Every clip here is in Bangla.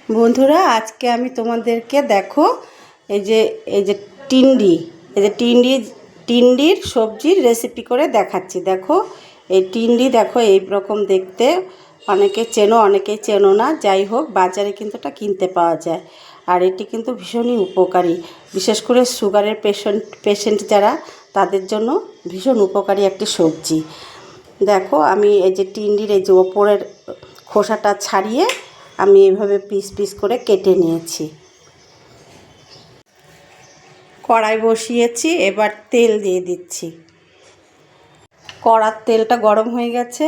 বন্ধুরা আজকে আমি তোমাদেরকে দেখো এই যে এই যে টিন্ডি এই যে টিন্ডির সবজির রেসিপি করে দেখাচ্ছি। দেখো এই টিন্ডি দেখো এই রকম দেখতে, অনেকে চেনো অনেকেই চেনো না, যাই হোক বাজারে কিন্তু এটা কিনতে পাওয়া যায়। আর এটি কিন্তু ভীষণই উপকারী, বিশেষ করে সুগারের পেশেন্ট যারা, তাদের জন্য ভীষণ উপকারী একটি সবজি। দেখো আমি এই যে টিন্ডির এই যে ওপরের খোসাটা ছাড়িয়ে আমি এইভাবে পিস পিস করে কেটে নিয়েছি। কড়াই বসিয়েছি, এবার তেল দিয়ে দিচ্ছি। কড়ার তেলটা গরম হয়ে গেছে,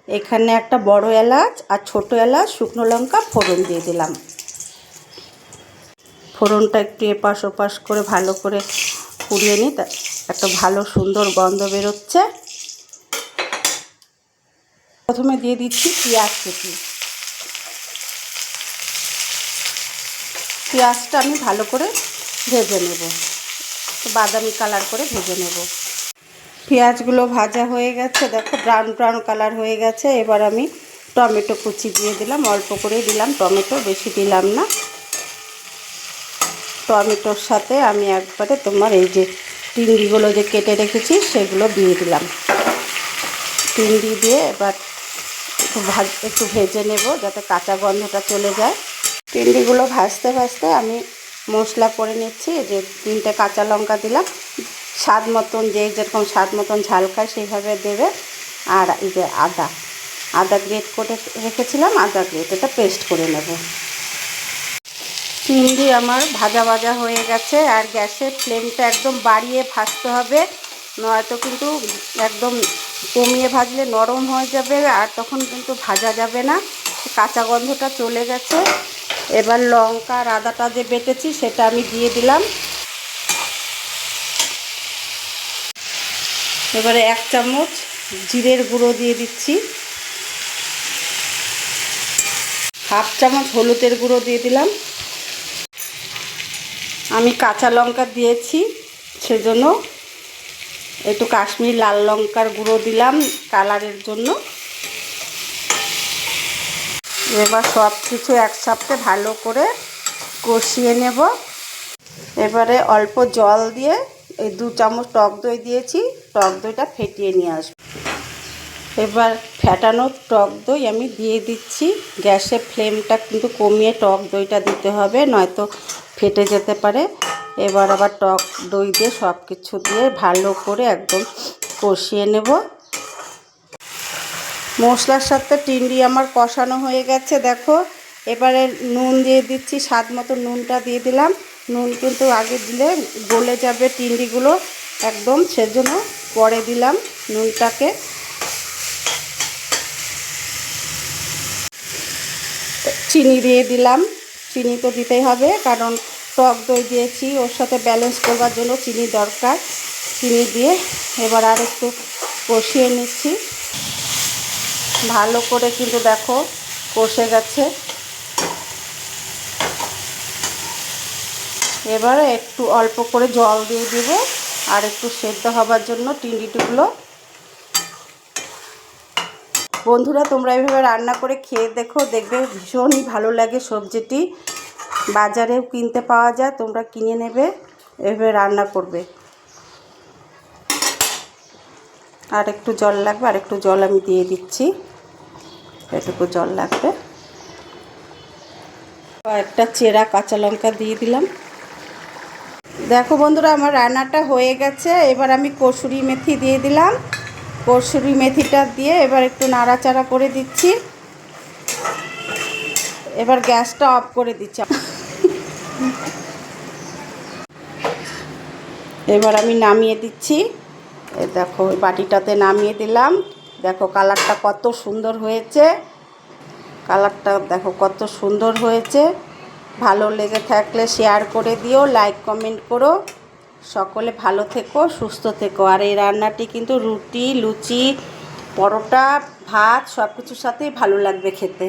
এখানে একটা বড় এলাচ আর ছোট এলাচ শুকনো লঙ্কা ফোড়ন দিয়ে দিলাম। ফোড়নটা একটু এপাশ ওপাশ করে ভালো করে পুড়িয়ে নিই, একটা ভালো সুন্দর গন্ধ বেরোচ্ছে। প্রথমে দিয়ে দিচ্ছি পেঁয়াজ কুচি। পেঁয়াজটা আমি ভালো করে ভেজে নেব, বাদামি কালার করে ভেজে নেব। পেঁয়াজগুলো ভাজা হয়ে গেছে, দেখো ব্রাউন ব্রাউন কালার হয়ে গেছে। এবার আমি টমেটো কুচি দিয়ে দিলাম, অল্প করেই দিলাম টমেটো, বেশি দিলাম না। টমেটোর সাথে আমি একবারে তোমার এই যে টিন্ডিগুলো যে কেটে রেখেছি সেগুলো দিয়ে দিলাম। টিন্ডি দিয়ে এবার একটু ভেজে নেব যাতে কাঁচা গন্ধটা চলে যায়। টিন্ডিগুলো ভাজতে ভাজতে আমি মশলা করে নিচ্ছি। যে 3টে কাঁচা লঙ্কা দিলাম, স্বাদ মতন, যেরকম স্বাদ মতন ঝাল খায় সেইভাবে দেবে। আর এই যে আদা গ্রেট করে রেখেছিলাম, আদা গ্রেট, এটা পেস্ট করে নেব। টিন্ডি আমার ভাজা হয়ে গেছে। আর গ্যাসের ফ্লেমটা একদম বাড়িয়ে ভাজতে হবে, নয়তো কিন্তু একদম কমিয়ে ভাজলে নরম হয়ে যাবে আর তখন কিন্তু ভাজা যাবে না, কাঁচা গন্ধটা চলে গেছে। এবার লঙ্কা আর আদাটা যে বেটেছি সেটা আমি দিয়ে দিলাম। এবারে 1 চামচ জিরের গুঁড়ো দিয়ে দিচ্ছি, 1/2 চামচ হলুদের গুঁড়ো দিয়ে দিলাম। আমি কাঁচা লঙ্কা দিয়েছি সেজন্য একটু কাশ্মীরি লাল লঙ্কার গুঁড়ো দিলাম কালারের জন্য। এবার সব কিছু একসাথে ভালো করে কষিয়ে নেব। এবারে অল্প জল দিয়ে এই 2 চামচ টক দই দিয়েছি, টক দইটা ফেটিয়ে নিয়ে আসবো। এবার ফেটানো টক দই আমি দিয়ে দিচ্ছি। গ্যাসের ফ্লেমটা কিন্তু কমিয়ে টক দইটা দিতে হবে, নয়তো ফেটে যেতে পারে। এবার আবার টক দই দিয়ে সব কিছু দিয়ে ভালো করে একদম কষিয়ে নেব। মশলার সাথে টিন্ডি আমার কষানো হয়ে গেছে দেখো। এবারে নুন দিয়ে দিচ্ছি, স্বাদ মতো নুনটা দিয়ে দিলাম। নুন কিন্তু আগে দিলে গলে যাবে টিন্ডিগুলো একদম, সেজন্য পরে দিলাম নুনটাকে। চিনি দিয়ে দিলাম, চিনি তো দিতেই হবে কারণ টক দই দিয়েছি, ওর সাথে ব্যালেন্স করবার জন্য চিনি দরকার। চিনি দিয়ে এবার আর একটু কষিয়ে নিচ্ছি ভালো করে, কিন্তু দেখো কষে গেছে। এবারে একটু অল্প করে জল দিয়ে দেব আর একটু সেদ্ধ হবার জন্য টিন্ডিগুলো। বন্ধুরা তোমরা এইভাবে রান্না করে খেয়ে দেখো, দেখবে ভীষণই ভালো লাগে সবজিটি। বাজারেও কিনতে পাওয়া যায়, তোমরা কিনে নেবে, এভাবে রান্না করবে। আর একটু জল লাগবে, আর একটু জল আমি দিয়ে দিচ্ছি, এটুকু জল লাগবে। একটা চেরা কাঁচা লঙ্কা দিয়ে দিলাম। দেখো বন্ধুরা আমার রান্নাটা হয়ে গেছে। এবার আমি কসুরি মেথি দিয়ে দিলাম। কসুরি মেথিটা দিয়ে এবার একটু নাড়াচাড়া করে দিচ্ছি। এবার গ্যাসটা অফ করে দিচ্ছি। এবার আমি নামিয়ে দিচ্ছি। দেখো ওই বাটিটাতে নামিয়ে দিলাম। দেখো কালারটা কত সুন্দর হয়েছে, কালারটা দেখো কত সুন্দর হয়েছে। ভালো লেগে থাকলে শেয়ার করে দিও, লাইক কমেন্ট করো। সকলে ভালো থেকো, সুস্থ থেকো। আর এই রান্নাটি কিন্তু রুটি, লুচি, পরোটা, ভাত সব কিছুর সাথেই ভালো লাগবে খেতে।